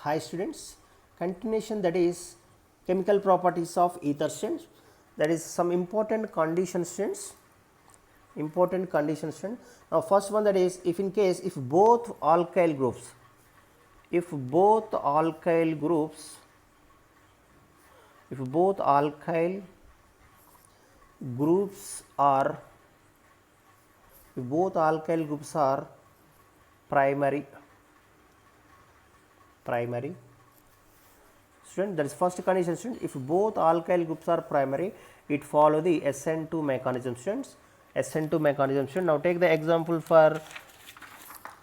Hi students, continuation, that is chemical properties of ether students, that is some important conditions students, important conditions students. Now first one, that is if in case if both alkyl groups, if both alkyl groups, if both alkyl groups are, if both alkyl groups are primary, student, that is first condition student, if both alkyl groups are primary, it follow the SN2 mechanism students, SN2 mechanism student. Now take the example for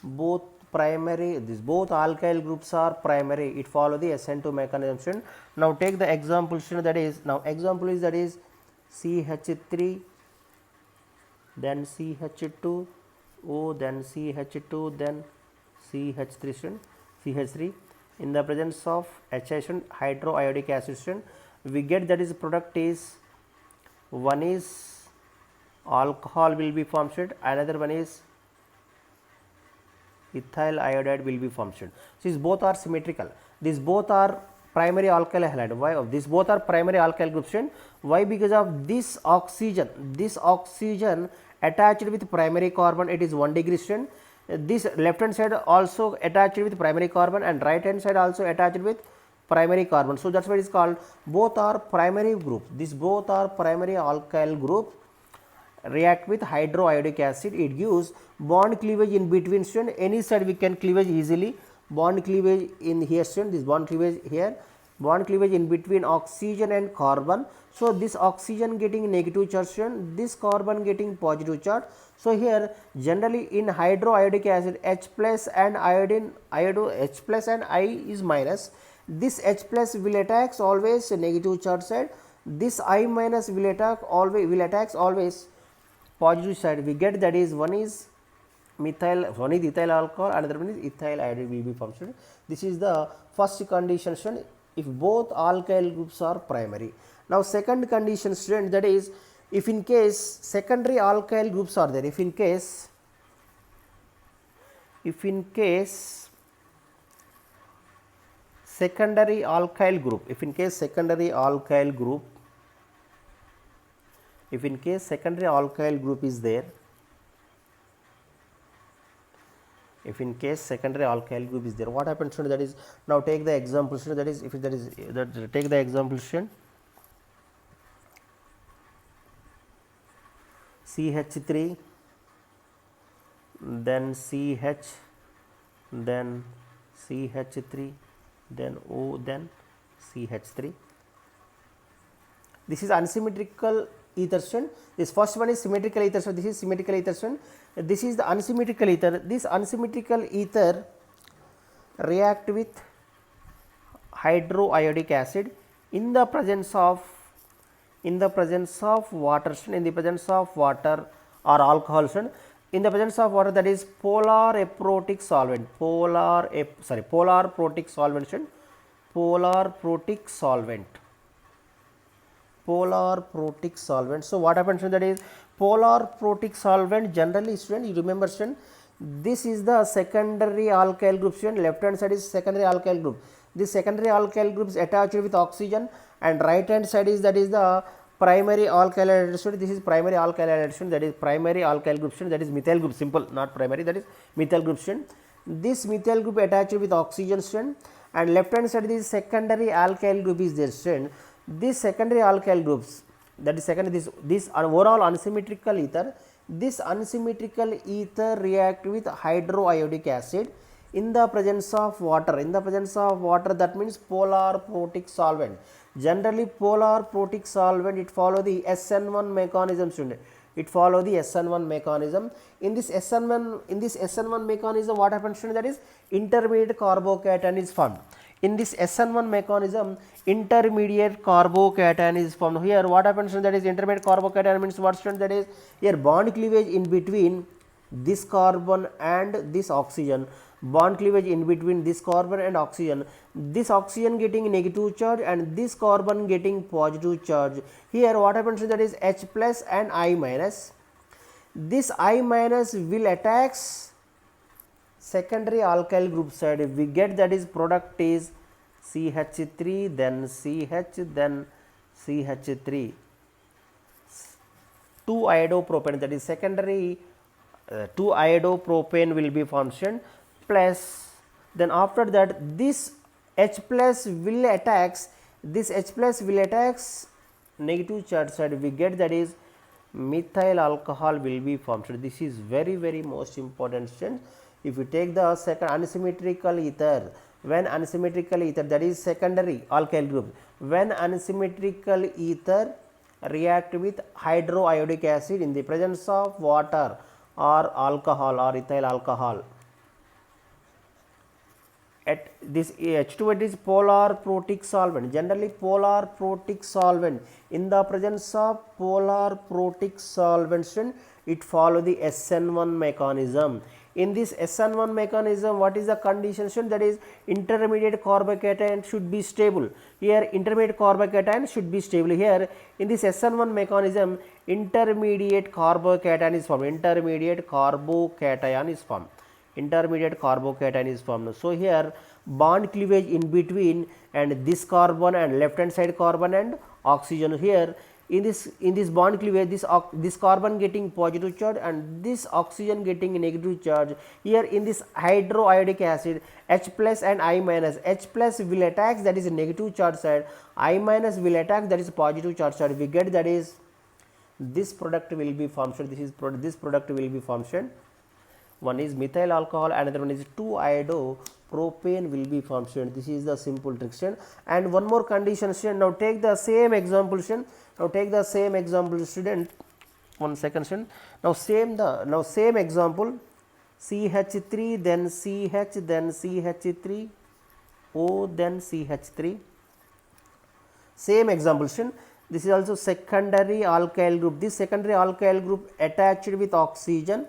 both primary, this both alkyl groups are primary, it follow the SN2 mechanism student. Now take the example student, that is, now example is, that is CH3, then CH2, O, then CH2, then CH3 student, CH3 in the presence of HI student, hydroiodic acid student, we get that is product is, one is alcohol will be formed student, another one is ethyl iodide will be formed student. So these both are symmetrical, these both are primary alkyl halide. Why? These both are primary alkyl groups student. Why? Because of this oxygen attached with primary carbon, it is 1 degree student. This left hand side also attached with primary carbon and right hand side also attached with primary carbon. So that's why it is called both are primary group. These both are primary alkyl group react with hydroiodic acid. It gives bond cleavage in between student. Any side we can cleavage easily. Bond cleavage in here student. This bond cleavage here. Bond cleavage in between oxygen and carbon. So this oxygen getting negative charge student, this carbon getting positive charge. So here generally in hydroiodic acid, H plus and iodine, H plus and I is minus. This H plus will attacks always negative charge side. This I minus will attacks always positive side. We get that is one is methyl, one is ethyl alcohol, another one is ethyl iodide will be formed. This is the first condition student, if both alkyl groups are primary. Now second condition student, that is if in case secondary alkyl groups are there, if in case secondary alkyl group, if in case secondary alkyl group is there, if in case secondary alkyl group is there, what happens student, that is, now take the example student, that is if that is that take the example student, CH3, then CH, then CH3, then O, then CH3. This is unsymmetrical ether student. This first one is symmetrical ether, so this is symmetrical ether student. This is the unsymmetrical ether. This unsymmetrical ether react with hydroiodic acid in the presence of water, in the presence of water or alcohol student, in the presence of water, that is polar aprotic solvent, polar protic solvent student, polar protic solvent. So what happens student, that is polar protic solvent generally student, you remember student, this is the secondary alkyl group student, left hand side is secondary alkyl group. This secondary alkyl group is attached with oxygen and right hand side is, that is the primary alkyl halide student. This is primary alkyl halide student, that is primary alkyl group student, that is methyl group, simple, not primary, that is methyl group student. This methyl group attached with oxygen student and left hand side is secondary alkyl group is there student. This secondary alkyl groups, that is secondary, this overall unsymmetrical ether, this unsymmetrical ether react with hydroiodic acid in the presence of water, that means polar protic solvent. Generally polar protic solvent, it follow the SN1 mechanism student, it follow the SN1 mechanism. In this SN1 mechanism, what happens student, that is intermediate carbocation is formed. In this SN1 mechanism, intermediate carbocation is formed. Here what happens student, that is intermediate carbocation means what student, that is here bond cleavage in between this carbon and this oxygen, bond cleavage in between this carbon and oxygen, this oxygen getting negative charge and this carbon getting positive charge. Here what happens, that is H plus and I minus. This I minus will attacks secondary alkyl group side, we get that is product is CH3, then CH, then CH3, 2-iodopropane, that is secondary 2-iodopropane will be formed, plus then after that this H plus will attacks, negative charge side, we get that is methyl alcohol will be formed. So this is very most important students. If you take the second unsymmetrical ether, when unsymmetrical ether, that is secondary alkyl group, when unsymmetrical ether react with hydroiodic acid in the presence of water or alcohol or ethyl alcohol, at this H2, it is polar protic solvent, generally polar protic solvent. In the presence of polar protic solvent, it follow the SN1 mechanism. In this SN1 mechanism, what is the condition? That is intermediate carbocation should be stable. Here intermediate carbocation should be stable. Here in this SN1 mechanism, intermediate carbocation is formed. Intermediate carbocation is formed. So here bond cleavage in between and this carbon and left hand side carbon and oxygen. Here in this bond cleavage, this carbon getting positive charge and this oxygen getting negative charge. Here in this hydroiodic acid, H plus and I minus, H plus will attack, that is negative charge side, I minus will attack, that is positive charge side. We get that is this product will be formed. This product will be formed. One is methyl alcohol, another one is 2-iodopropane will be formed. This is the simple trick. And one more condition. Now take the same example. Student. 1 second. Now same example. CH3, then CH, then CH3, O, then CH3. Same example. This is also secondary alkyl group. This secondary alkyl group attached with oxygen,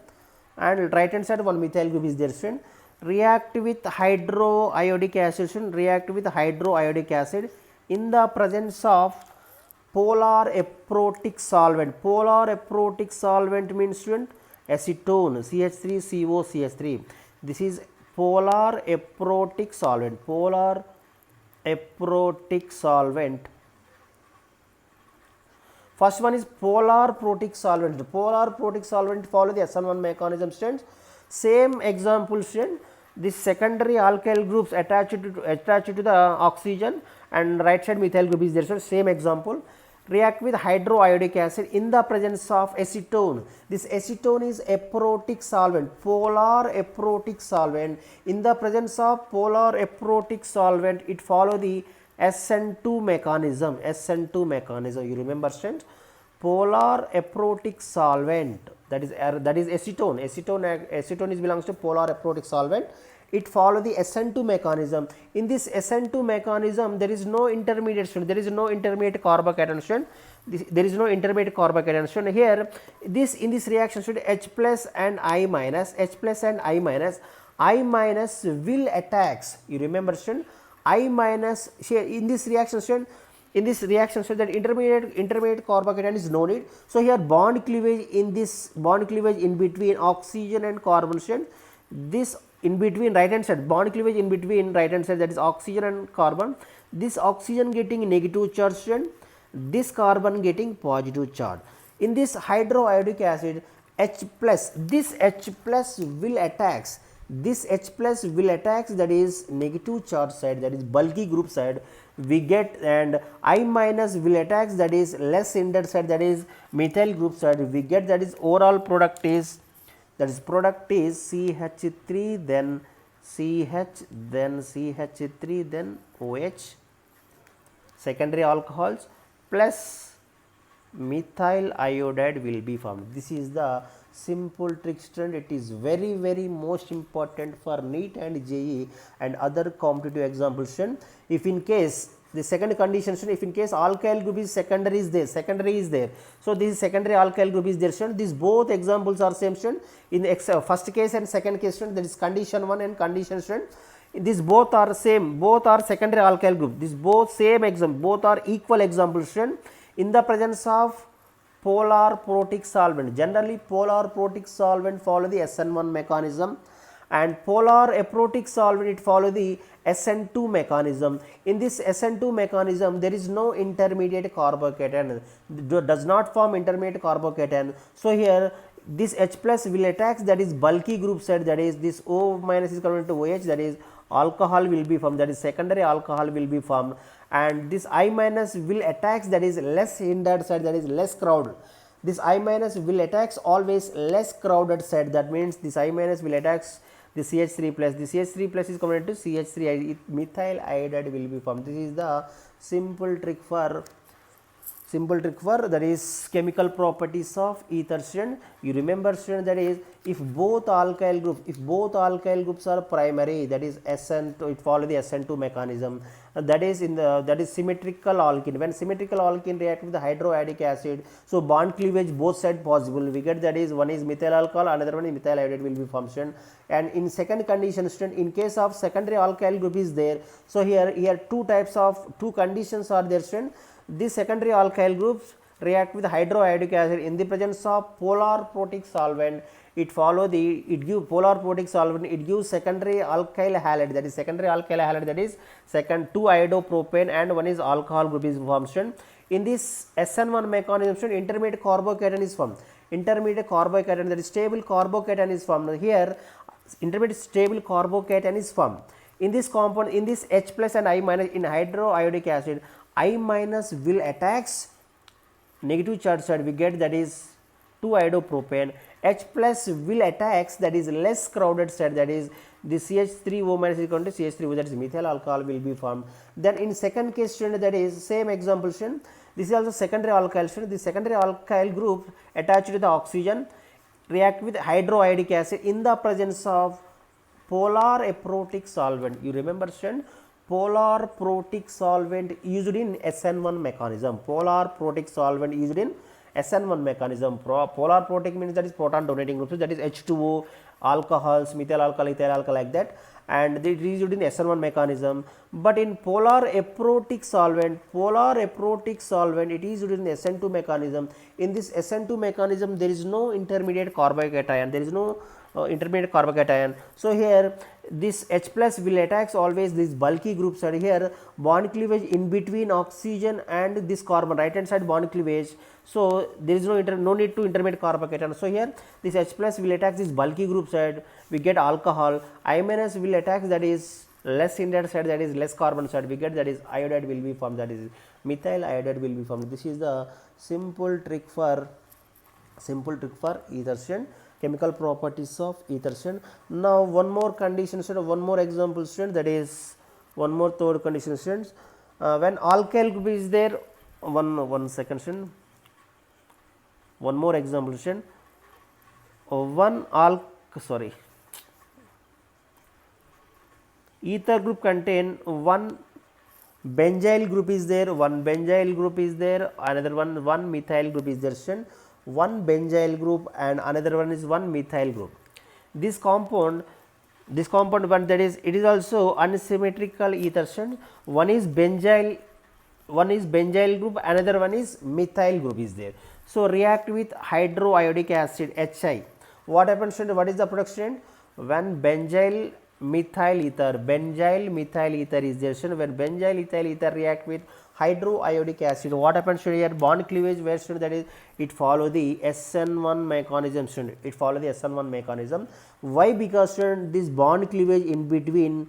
and right hand side one methyl group is there. React with hydroiodic acid, in the presence of polar aprotic solvent. Polar aprotic solvent means student acetone, CH3CO CH3. This is polar aprotic solvent. First one is polar protic solvent. Polar protic solvent follow the SN1 mechanism. Students, same example. Students, this secondary alkyl groups attached to the oxygen and right side methyl group is there. So same example. React with hydroiodic acid in the presence of acetone. This acetone is aprotic solvent, polar aprotic solvent. In the presence of polar aprotic solvent, it follow the SN2 mechanism. You remember, students, polar aprotic solvent, that is acetone. Acetone belongs to polar aprotic solvent. It follow the SN2 mechanism. In this SN2 mechanism, there is no intermediate student. There is no intermediate carbocation. Here, in this reaction, student, H plus and I minus, I minus will attacks. You remember, student, I minus here in this reaction, student, that intermediate carbocation is no need. So here bond cleavage in between oxygen and carbon, student, this in between right hand side, bond cleavage in between right hand side, that is oxygen and carbon. This oxygen getting negative charge, student, this carbon getting positive charge. In this hydroiodic acid, this H plus will attacks. That is negative charge side, that is bulky group side, we get, and I minus will attacks, that is less hindered side, that is methyl group side, we get, that is overall product is CH3, then CH, then CH3, then OH, secondary alcohols plus methyl iodide will be formed. This is the simple trick, student. It is very most important for NEET and JEE and other competitive examples. If in case the second condition, if in case alkyl group is secondary is there, so this is secondary alkyl group is there. These both examples are same. In the first case and second case, that is condition 1 and condition. These both are same, both are secondary alkyl group. These both same example, both are equal examples. In the presence of polar protic solvent, generally polar protic solvent follow the SN1 mechanism, and polar aprotic solvent, it follow the SN2 mechanism. In this SN2 mechanism, there is no intermediate carbocation, does not form intermediate carbocation. So here this H plus will attach, that is bulky group side, that is this O minus is converted to OH, that is alcohol will be formed, that is secondary alcohol will be formed, and this I minus will attach, that is less hindered side, that is less crowded. This I minus will attach always less crowded side, that means this I minus will attach the CH3 plus, the CH3 plus is converted to CH3, methyl iodide will be formed. This is the simple trick for that is chemical properties of ether student. You remember student, that is if both alkyl groups are primary, that is SN2, it follow the SN2 mechanism, that is symmetrical alkene. When symmetrical alkene react with the hydroiodic acid, so bond cleavage both side possible, we get, that is one is methyl alcohol, another one is methyl iodide will be formed. And in second condition student, in case of secondary alkyl group is there, so here two conditions are there student. These secondary alkyl groups react with hydroiodic acid in the presence of polar protic solvent, it gives polar protic solvent, it gives secondary alkyl halide, that is secondary alkyl halide, that is second 2 iodopropane and one is alcohol group is formed. In this SN1 mechanism, intermediate carbocation is formed, that is stable carbocation is formed. Here intermediate stable carbocation is formed. In this compound, in this H plus and I minus, in hydroiodic acid, I minus will attach negative charge side, we get, that is 2 iodopropane. H plus will attach, that is less crowded side, that is the CH3O minus is equal to CH3O, that is methyl alcohol will be formed. Then in second case student, that is same example student, this is also secondary alkyl student, the secondary alkyl group attached to the oxygen react with hydroiodic acid in the presence of polar aprotic solvent. You remember student, polar protic solvent used in SN1 mechanism, polar protic solvent used in SN1 mechanism. Polar protic means that is proton donating groups, that is H2O, alcohols, methyl alcohol, ethyl alcohol, like that, and it is used in SN1 mechanism. But in polar aprotic solvent, it is used in SN2 mechanism. In this SN2 mechanism, there is no intermediate carbocation, there is no intermediate carbocation. So here this H plus will attach always this bulky group side, here bond cleavage in between oxygen and this carbon, right hand side bond cleavage, so there is no need to intermediate carbocation. So here this H plus will attach this bulky group side, we get alcohol. I minus will attach, that is less hindered side, that is less carbon side, we get, that is iodide will be formed, that is methyl iodide will be formed. This is the simple trick for ether student, chemical properties of ether student. Now one more condition student, one more example student, that is one more third condition students. When alkyl group is there, one second student, one more example student, ether group contain one benzyl group is there, another one methyl group is there student, one benzyl group and another one is one methyl group. This compound one, that is it is also unsymmetrical ether student, one is benzyl group, another one is methyl group is there. So react with hydroiodic acid HI. What happens student? What is the product student? When benzyl methyl ether is there student, when benzyl ethyl ether react with hydroiodic acid, what happens student? Here bond cleavage where student, that is it follow the SN1 mechanism student, it follow the SN1 mechanism. Why? Because student, this bond cleavage in between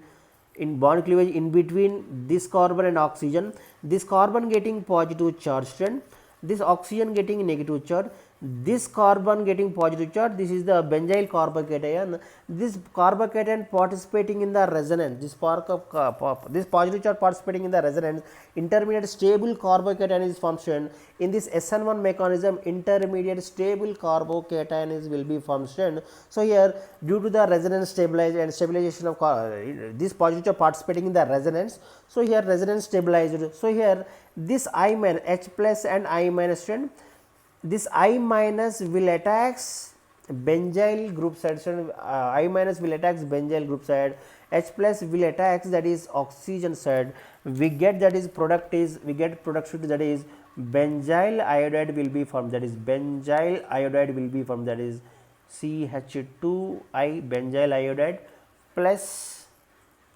this carbon and oxygen, this carbon getting positive charge student, this oxygen getting negative charge, this carbon getting positive charge, this is the benzyl carbocation, this carbocation participating in the resonance, this positive charge participating in the resonance, intermediate stable carbocation is formed. In this SN1 mechanism, intermediate stable carbocation will be formed. So here due to the resonance stabilization of this positive charge participating in the resonance, so here resonance stabilized. So here this I minus, H plus and I minus, this I minus will attach benzyl group side, I minus will attach benzyl group side, H plus will attach, that is oxygen side, we get, that is product is, we get product that is benzyl iodide will be formed, that is benzyl iodide will be formed, that is CH2I benzyl iodide plus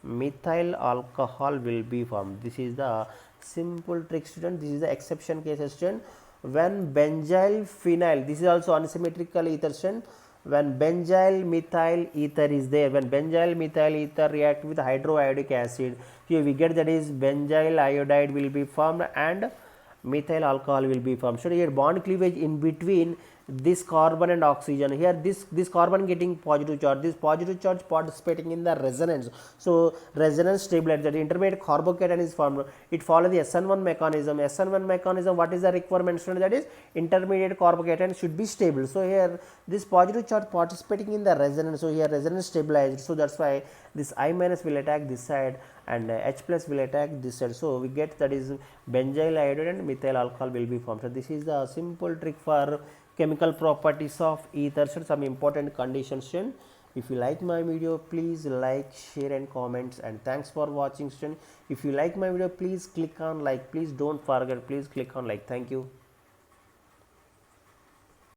methyl alcohol will be formed. This is the simple trick, student. This is the exception case, student. When benzyl phenyl, this is also unsymmetrical ether, student. When benzyl methyl ether is there, when benzyl methyl ether react with hydroiodic acid, here we get that is benzyl iodide will be formed and methyl alcohol will be formed. So here bond cleavage in between this carbon and oxygen. Here this carbon getting positive charge, this positive charge participating in the resonance. So resonance stabilizer, that intermediate carbocation is formed. It follows the SN1 mechanism. SN1 mechanism, what is the requirement, student? That is intermediate carbocation should be stable. So here this positive charge participating in the resonance. So here resonance stabilized. So that's why this I minus will attack this side and H plus will attack this side. So we get that is benzyl iodide and methyl alcohol will be formed. So this is the simple trick for chemical properties of ethers and some important conditions. If you like my video, please like, share and comments, and thanks for watching. If you like my video, please click on like. Please don't forget, please click on like. Thank you.